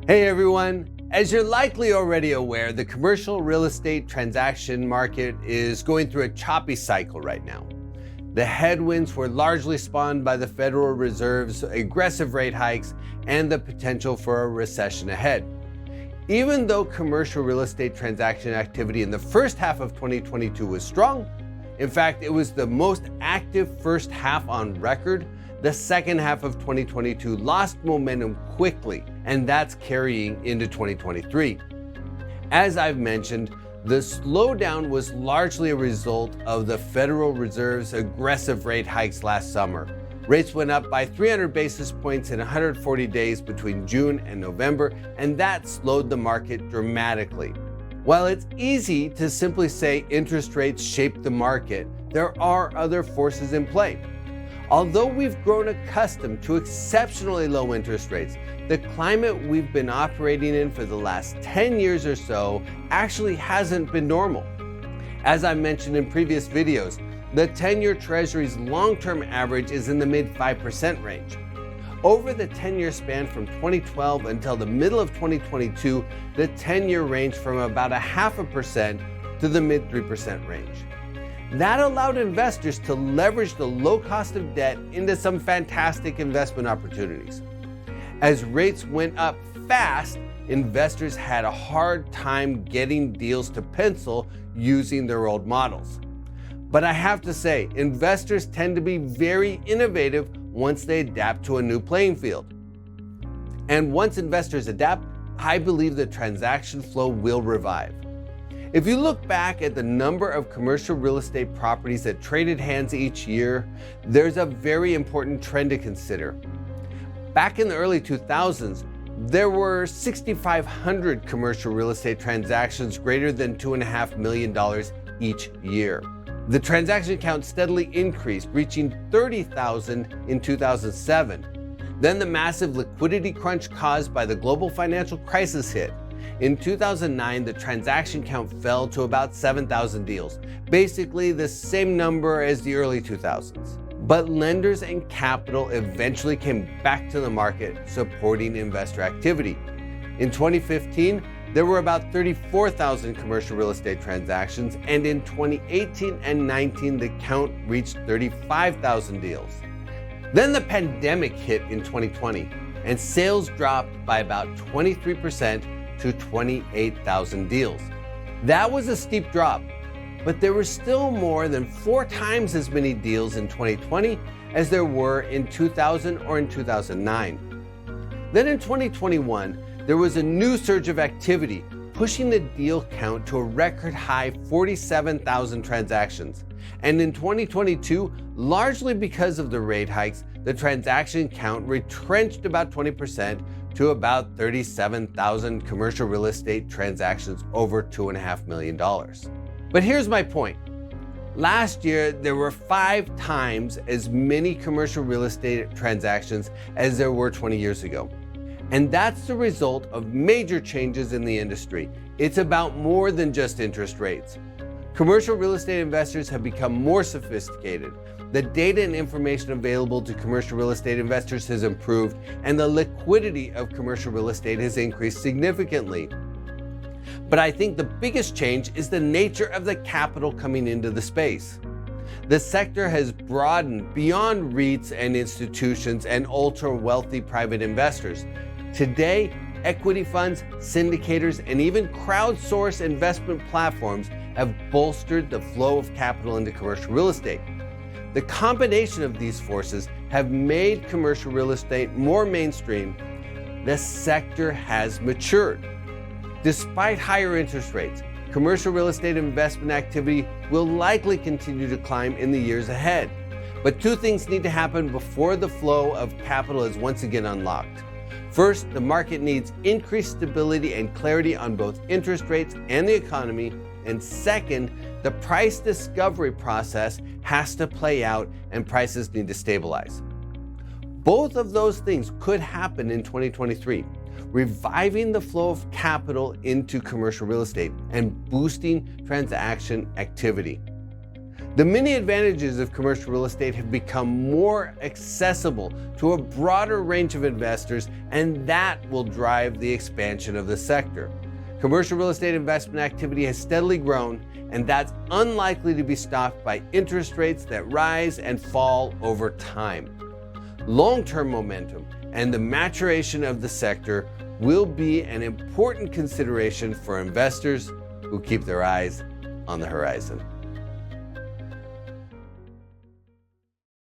Hey everyone! As you're likely already aware, the commercial real estate transaction market is going through a choppy cycle right now. The headwinds were largely spawned by the Federal Reserve's aggressive rate hikes and the potential for a recession ahead. Even though commercial real estate transaction activity in the first half of 2022 was strong, in fact, it was the most active first half on record, the second half of 2022 lost momentum quickly, and that's carrying into 2023. As I've mentioned, the slowdown was largely a result of the Federal Reserve's aggressive rate hikes last summer. Rates went up by 300 basis points in 140 days between June and November, and that slowed the market dramatically. While it's easy to simply say interest rates shaped the market, there are other forces in play. Although we've grown accustomed to exceptionally low interest rates, the climate we've been operating in for the last 10 years or so actually hasn't been normal. As I mentioned in previous videos, the 10-year Treasury's long-term average is in the mid 5% range. Over the 10-year span from 2012 until the middle of 2022, the 10-year ranged from about 0.5% to the mid 3% range. That allowed investors to leverage the low cost of debt into some fantastic investment opportunities. As rates went up fast, investors had a hard time getting deals to pencil using their old models. But I have to say, investors tend to be very innovative once they adapt to a new playing field. And once investors adapt, I believe the transaction flow will revive. If you look back at the number of commercial real estate properties that traded hands each year, there's a very important trend to consider. Back in the early 2000s, there were 6,500 commercial real estate transactions greater than $2.5 million each year. The transaction count steadily increased, reaching 30,000 in 2007. Then the massive liquidity crunch caused by the global financial crisis hit. In 2009, the transaction count fell to about 7,000 deals, basically the same number as the early 2000s. But lenders and capital eventually came back to the market, supporting investor activity. In 2015, there were about 34,000 commercial real estate transactions, and in 2018 and 19, the count reached 35,000 deals. Then the pandemic hit in 2020, and sales dropped by about 23% to 28,000 deals. That was a steep drop, but there were still more than 4 times as many deals in 2020 as there were in 2000 or in 2009. Then in 2021, there was a new surge of activity, pushing the deal count to a record high 47,000 transactions. And in 2022, largely because of the rate hikes, the transaction count retrenched about 20% to about 37,000 commercial real estate transactions over $2.5 million. But here's my point. Last year, there were 5 times as many commercial real estate transactions as there were 20 years ago. And that's the result of major changes in the industry. It's about more than just interest rates. Commercial real estate investors have become more sophisticated. The data and information available to commercial real estate investors has improved, and the liquidity of commercial real estate has increased significantly. But I think the biggest change is the nature of the capital coming into the space. The sector has broadened beyond REITs and institutions and ultra-wealthy private investors. Today, equity funds, syndicators, and even crowdsourced investment platforms have bolstered the flow of capital into commercial real estate. The combination of these forces have made commercial real estate more mainstream. The sector has matured. Despite higher interest rates, commercial real estate investment activity will likely continue to climb in the years ahead. But 2 things need to happen before the flow of capital is once again unlocked. First, the market needs increased stability and clarity on both interest rates and the economy. And second, the price discovery process has to play out and prices need to stabilize. Both of those things could happen in 2023, reviving the flow of capital into commercial real estate and boosting transaction activity. The many advantages of commercial real estate have become more accessible to a broader range of investors, and that will drive the expansion of the sector. Commercial real estate investment activity has steadily grown, and that's unlikely to be stopped by interest rates that rise and fall over time. Long-term momentum and the maturation of the sector will be an important consideration for investors who keep their eyes on the horizon.